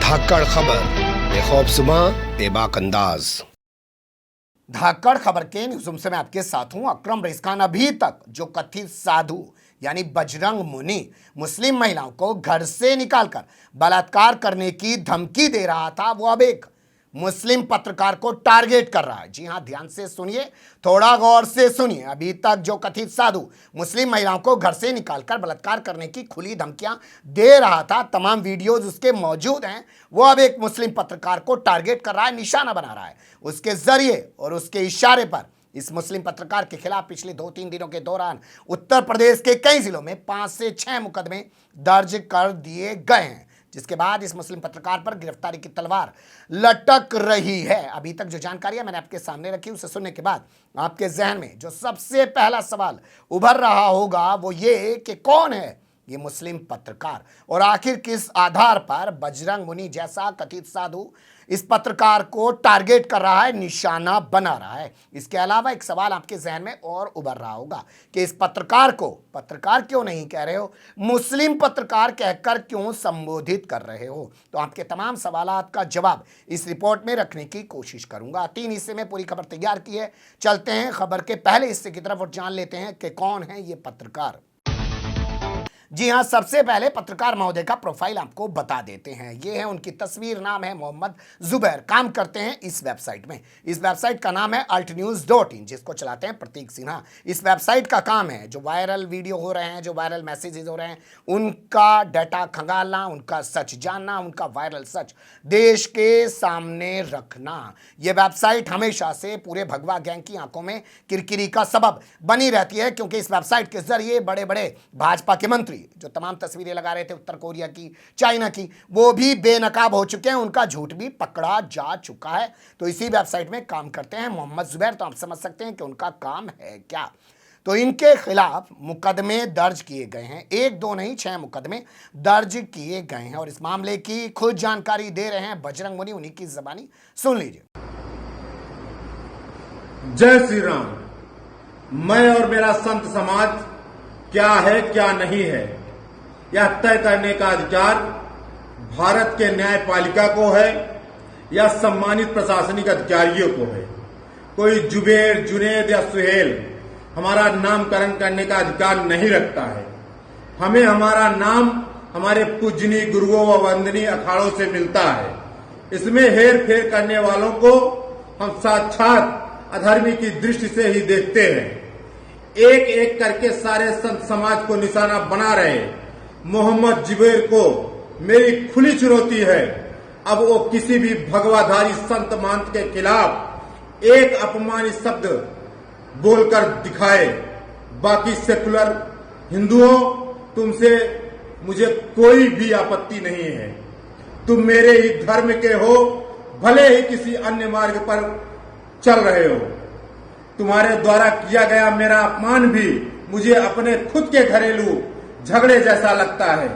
धाकड़ खबर, बेखौफजुमा बेबाक अंदाज। धाकड़ खबर के न्यूज़रूम से मैं आपके साथ हूं अकरम रईस खान। अभी तक जो कथित साधु यानी बजरंग मुनि मुस्लिम महिलाओं को घर से निकालकर बलात्कार करने की धमकी दे रहा था, वो अब एक मुस्लिम पत्रकार को टारगेट कर रहा है। जी हां, ध्यान से सुनिए, थोड़ा गौर से सुनिए। अभी तक जो कथित साधु मुस्लिम महिलाओं को घर से निकालकर बलात्कार करने की खुली धमकियां दे रहा था, तमाम वीडियोज उसके मौजूद हैं, वो अब एक मुस्लिम पत्रकार को टारगेट कर रहा है, निशाना बना रहा है। उसके जरिए और उसके इशारे पर इस मुस्लिम पत्रकार के खिलाफ पिछले 2-3 दिनों के दौरान उत्तर प्रदेश के कई जिलों में 5 से 6 मुकदमे दर्ज कर दिए गए हैं, जिसके बाद इस मुस्लिम पत्रकार पर गिरफ्तारी की तलवार लटक रही है। अभी तक जो जानकारियां मैंने आपके सामने रखी, उसे सुनने के बाद आपके जहन में जो सबसे पहला सवाल उभर रहा होगा वो ये कि कौन है ये मुस्लिम पत्रकार और आखिर किस आधार पर बजरंग मुनि जैसा कथित साधु इस पत्रकार को टारगेट कर रहा है, निशाना बना रहा है। इसके अलावा एक सवाल आपके जहन में और उभर रहा होगा कि इस पत्रकार को पत्रकार क्यों नहीं कह रहे हो, मुस्लिम पत्रकार कहकर क्यों संबोधित कर रहे हो। तो आपके तमाम सवालात का जवाब इस रिपोर्ट में रखने की कोशिश करूंगा। 3 हिस्से में पूरी खबर तैयार की है। चलते हैं खबर के पहले हिस्से की तरफ और जान लेते हैं कि कौन है ये पत्रकार। जी हां, सबसे पहले पत्रकार महोदय का प्रोफाइल आपको बता देते हैं। ये है उनकी तस्वीर, नाम है मोहम्मद जुबैर, काम करते हैं इस वेबसाइट में। इस वेबसाइट का नाम है altnews.in, जिसको चलाते हैं प्रतीक सिन्हा। इस वेबसाइट का काम है जो वायरल वीडियो हो रहे हैं, जो वायरल मैसेजेस हो रहे हैं, उनका डाटा खंगालना, उनका सच जानना, उनका वायरल सच देश के सामने रखना। यह वेबसाइट हमेशा से पूरे भगवा गैंग की आंखों में किरकिरी का सबब बनी रहती है, क्योंकि इस वेबसाइट के जरिए बड़े बड़े भाजपा के मंत्री जो तमाम तस्वीरें लगा रहे थे उत्तर कोरिया की, चाइना की, वो भी बेनकाब हो चुके हैं, उनका झूठ भी पकड़ा जा चुका है। तो इसी वेबसाइट में काम करते हैं मोहम्मद जुबैर। तो आप समझ सकते हैं कि उनका काम है क्या। तो इनके खिलाफ मुकदमे दर्ज किए गए हैं, 1-2 नहीं 6 मुकदमे दर्ज किए गए हैं। और इस मामले की खुद जानकारी दे रहे हैं बजरंग मुनि, उन्हीं की जबानी सुन लीजिए। जय श्री राम। मैं और मेरा संत समाज क्या है क्या नहीं है, यह तय करने का अधिकार भारत के न्यायपालिका को है या सम्मानित प्रशासनिक अधिकारियों को है। कोई जुबैर, जुनैद या सुहेल हमारा नामकरण करने का अधिकार नहीं रखता है। हमें हमारा नाम हमारे पूजनीय गुरुओं व वंदनीय अखाड़ों से मिलता है। इसमें हेर फेर करने वालों को हम साक्षात अधर्मी की दृष्टि से ही देखते हैं। एक एक करके सारे संत समाज को निशाना बना रहे मोहम्मद जुबैर को मेरी खुली चुनौती है। अब वो किसी भी भगवाधारी संत महंत के खिलाफ एक अपमानित शब्द बोलकर दिखाए। बाकी सेकुलर हिंदुओं, तुमसे मुझे कोई भी आपत्ति नहीं है। तुम मेरे ही धर्म के हो, भले ही किसी अन्य मार्ग पर चल रहे हो। तुम्हारे द्वारा किया गया मेरा अपमान भी मुझे अपने खुद के घरेलू झगड़े जैसा लगता है।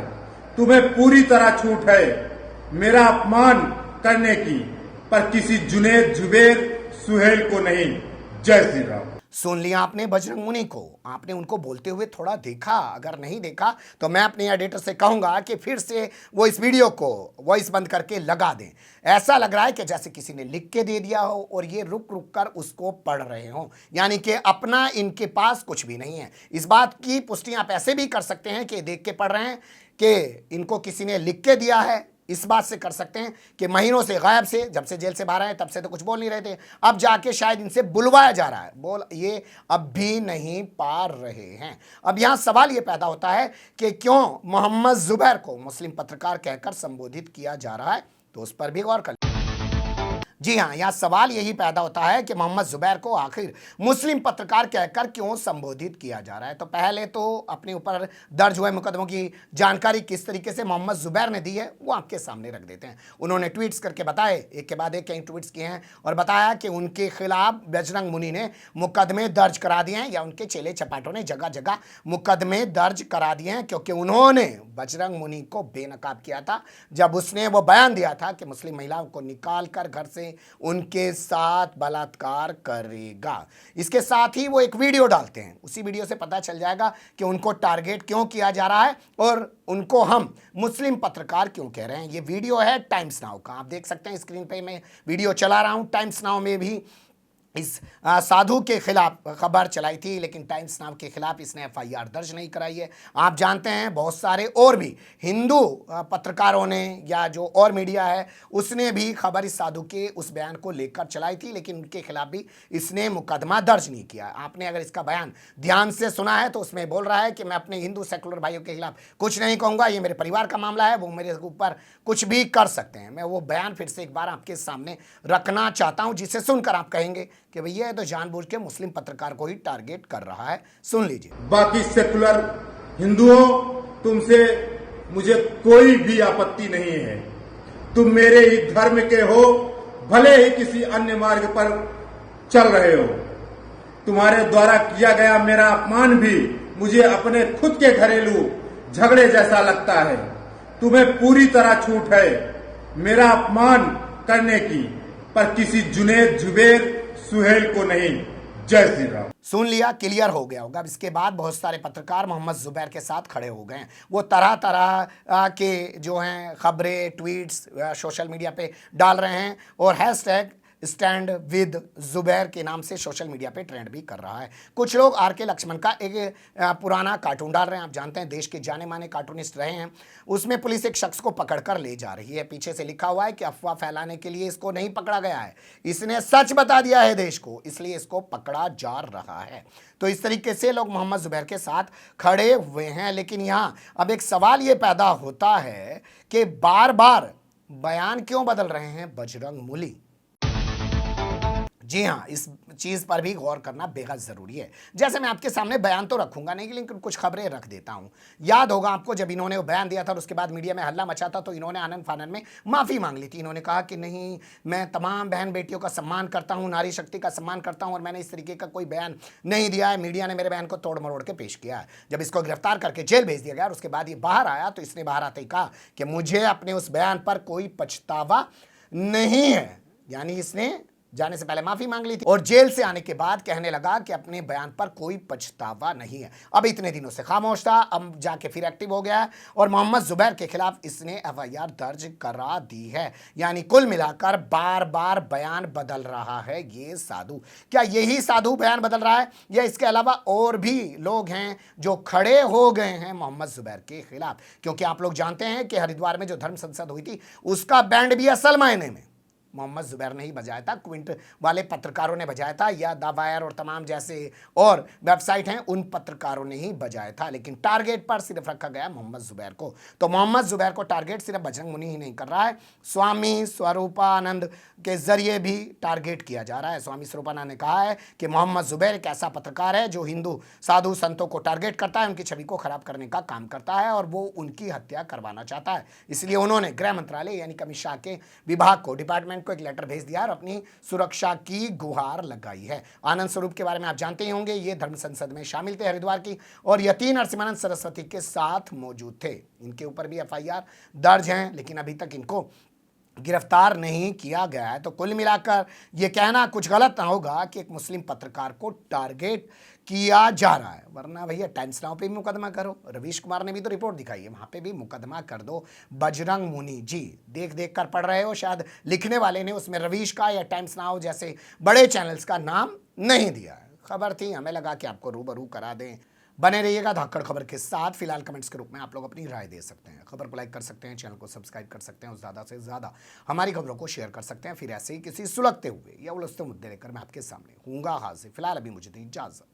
तुम्हें पूरी तरह छूट है मेरा अपमान करने की, पर किसी जुनैद, जुबैर, सुहेल को नहीं। जय श्री राम। सुन लिया आपने बजरंग मुनि को, आपने उनको बोलते हुए थोड़ा देखा? अगर नहीं देखा तो मैं अपने एडिटर से कहूंगा कि फिर से वो इस वीडियो को वॉइस बंद करके लगा दें। ऐसा लग रहा है कि जैसे किसी ने लिख के दे दिया हो और ये रुक रुक कर उसको पढ़ रहे हो, यानी कि अपना इनके पास कुछ भी नहीं है। इस बात की पुष्टि आप ऐसे भी कर सकते हैं कि देख के पढ़ रहे हैं कि इनको किसी ने लिख के दिया है। इस बात से कर सकते हैं कि महीनों से गायब से, जब से जेल से बाहर आए तब से तो कुछ बोल नहीं रहे थे, अब जाके शायद इनसे बुलवाया जा रहा है, बोल ये अब भी नहीं पा रहे हैं। अब यहां सवाल ये पैदा होता है कि क्यों मोहम्मद जुबैर को मुस्लिम पत्रकार कहकर संबोधित किया जा रहा है, तो उस पर भी गौर कर। जी हाँ, यहाँ सवाल यही पैदा होता है कि मोहम्मद जुबैर को आखिर मुस्लिम पत्रकार कहकर क्यों संबोधित किया जा रहा है। तो पहले तो अपने ऊपर दर्ज हुए मुकदमों की जानकारी किस तरीके से मोहम्मद जुबैर ने दी है वो आपके सामने रख देते हैं। उन्होंने ट्वीट्स करके बताए, एक के बाद एक कई ट्वीट्स किए हैं और बताया कि उनके खिलाफ बजरंग मुनि ने मुकदमे दर्ज करा दिए हैं, या उनके चेले चपाटों ने जगह जगह मुकदमे दर्ज करा दिए हैं, क्योंकि उन्होंने बजरंग मुनि को बेनकाब किया था जब उसने वो बयान दिया था कि मुस्लिम महिलाओं को निकाल कर घर से में उनके साथ बलात्कार करेगा। इसके साथ ही वो एक वीडियो डालते हैं, उसी वीडियो से पता चल जाएगा कि उनको टारगेट क्यों किया जा रहा है और उनको हम मुस्लिम पत्रकार क्यों कह रहे हैं। ये वीडियो है टाइम्स नाउ का, आप देख सकते हैं स्क्रीन पे मैं वीडियो चला रहा हूं। टाइम्स नाउ में भी इस साधु के खिलाफ खबर चलाई थी, लेकिन टाइम्स नाउ के खिलाफ इसने एफआईआर दर्ज नहीं कराई है। आप जानते हैं बहुत सारे और भी हिंदू पत्रकारों ने या जो और मीडिया है उसने भी खबर इस साधु के उस बयान को लेकर चलाई थी, लेकिन उनके खिलाफ भी इसने मुकदमा दर्ज नहीं किया। आपने अगर इसका बयान ध्यान से सुना है तो उसमें बोल रहा है कि मैं अपने हिंदू सेकुलर भाइयों के खिलाफ कुछ नहीं कहूँगा, ये मेरे परिवार का मामला है, वो मेरे ऊपर कुछ भी कर सकते हैं। मैं वो बयान फिर से एक बार आपके सामने रखना चाहता हूँ, जिसे सुनकर आप कहेंगे कि भैया ये तो जानबूझ के मुस्लिम पत्रकार को ही टारगेट कर रहा है। सुन लीजिए। बाकी सेकुलर हिंदुओं, तुमसे मुझे कोई भी आपत्ति नहीं है। तुम मेरे ही धर्म के हो, भले ही किसी अन्य मार्ग पर चल रहे हो। तुम्हारे द्वारा किया गया मेरा अपमान भी मुझे अपने खुद के घरेलू झगड़े जैसा लगता है। तुम्हें पूरी तरह छूट है मेरा अपमान करने की, पर किसी जुनेद, जुबेर, सुहेल को नहीं। जय श्री राम। सुन लिया, क्लियर हो गया होगा। अब इसके बाद बहुत सारे पत्रकार मोहम्मद जुबैर के साथ खड़े हो गए हैं। वो तरह तरह के जो हैं खबरें, ट्वीट्स सोशल मीडिया पे डाल रहे हैं और हैशटैग स्टैंड विद जुबैर के नाम से सोशल मीडिया पे ट्रेंड भी कर रहा है। कुछ लोग आर के लक्ष्मण का एक पुराना कार्टून डाल रहे हैं। आप जानते हैं देश के जाने माने कार्टूनिस्ट रहे हैं। उसमें पुलिस एक शख्स को पकड़कर ले जा रही है, पीछे से लिखा हुआ है कि अफवाह फैलाने के लिए इसको नहीं पकड़ा गया है, इसने सच बता दिया है देश को, इसलिए इसको पकड़ा जा रहा है। तो इस तरीके से लोग मोहम्मद जुबैर के साथ खड़े हुए हैं। लेकिन यहाँ अब एक सवाल ये पैदा होता है कि बार बार बयान क्यों बदल रहे हैं बजरंग मूली। जी हाँ, इस चीज़ पर भी गौर करना बेहद ज़रूरी है। जैसे मैं आपके सामने बयान तो रखूंगा नहीं, लेकिन कुछ खबरें रख देता हूँ। याद होगा आपको जब इन्होंने वो बयान दिया था और उसके बाद मीडिया में हल्ला मचा था, तो इन्होंने आनन फानन में माफ़ी मांग ली थी। इन्होंने कहा कि नहीं, मैं तमाम बहन बेटियों का सम्मान करता हूँ, नारी शक्ति का सम्मान करता हूँ और मैंने इस तरीके का कोई बयान नहीं दिया है। मीडिया ने मेरे बयान को तोड़ मरोड़ के पेश किया है। जब इसको गिरफ्तार करके जेल भेज दिया गया और उसके बाद ये बाहर आया, तो इसने बाहर आते ही कहा कि मुझे अपने उस बयान पर कोई पछतावा नहीं है। यानी इसने जाने से पहले माफी मांग ली थी और जेल से आने के बाद कहने लगा कि अपने बयान पर कोई पछतावा नहीं है। अब इतने दिनों से खामोश था, अब जाके फिर एक्टिव हो गया है और मोहम्मद जुबैर के खिलाफ इसने एफआईआर दर्ज करा दी है। यानी कुल मिलाकर बार बार बयान बदल रहा है ये साधु। क्या यही साधु बयान बदल रहा है या इसके अलावा और भी लोग हैं जो खड़े हो गए हैं मोहम्मद जुबैर के खिलाफ? क्योंकि आप लोग जानते हैं कि हरिद्वार में जो धर्म संसद हुई थी उसका बैंड भी असल मायने में मोहम्मद जुबैर ने ही बजाया था, क्विंट वाले पत्रकारों ने बजाया था, या द वायर और तमाम जैसे और वेबसाइट हैं उन पत्रकारों ने ही बजाया था। लेकिन टारगेट पर सिर्फ रखा गया मोहम्मद जुबैर को। तो मोहम्मद जुबैर को टारगेट सिर्फ बजरंग मुनि ही नहीं कर रहा है, स्वामी स्वरूपानंद के जरिए भी टारगेट किया जा रहा है। स्वामी स्वरूपानंद ने कहा है कि मोहम्मद जुबैर एक ऐसा पत्रकार है जो हिंदू साधु संतों को टारगेट करता है, उनकी छवि को खराब करने का काम करता है और वो उनकी हत्या करवाना चाहता है। इसलिए उन्होंने गृह मंत्रालय यानी अमित शाह के विभाग को, डिपार्टमेंट को एक लेटर भेज दिया और अपनी सुरक्षा की गुहार लगाई है। आनंद स्वरूप के बारे में आप जानते ही होंगे, ये धर्म संसद में शामिल थे हरिद्वार की और यतीन नरसिम्हानंद सरस्वती के साथ मौजूद थे। इनके ऊपर भी एफआईआर दर्ज हैं, लेकिन अभी तक इनको गिरफ्तार नहीं किया गया है। तो कुल मिलाकर यह कहना कुछ गलत ना होगा कि एक मुस्लिम पत्रकार को टारगेट किया जा रहा है। वरना भैया टाइम्स नाउ पे भी मुकदमा करो, रवीश कुमार ने भी तो रिपोर्ट दिखाई है, वहां पे भी मुकदमा कर दो। बजरंग मुनि जी देख देख कर पढ़ रहे हो, शायद लिखने वाले ने उसमें रवीश का या टाइम्स नाउ जैसे बड़े चैनल्स का नाम नहीं दिया है। खबर थी, हमें लगा कि आपको रूबरू करा दें। बने रहिएगा धाकड़ खबर के साथ। फिलहाल कमेंट्स के रूप में आप लोग अपनी राय दे सकते हैं, खबर को लाइक कर सकते हैं, चैनल को सब्सक्राइब कर सकते हैं और ज़्यादा से ज़्यादा हमारी खबरों को शेयर कर सकते हैं। फिर ऐसे ही किसी सुलगते हुए या उलझते मुद्दे लेकर मैं आपके सामने हूँगा हाजिर। फिलहाल अभी मुझे दी इजाज़त।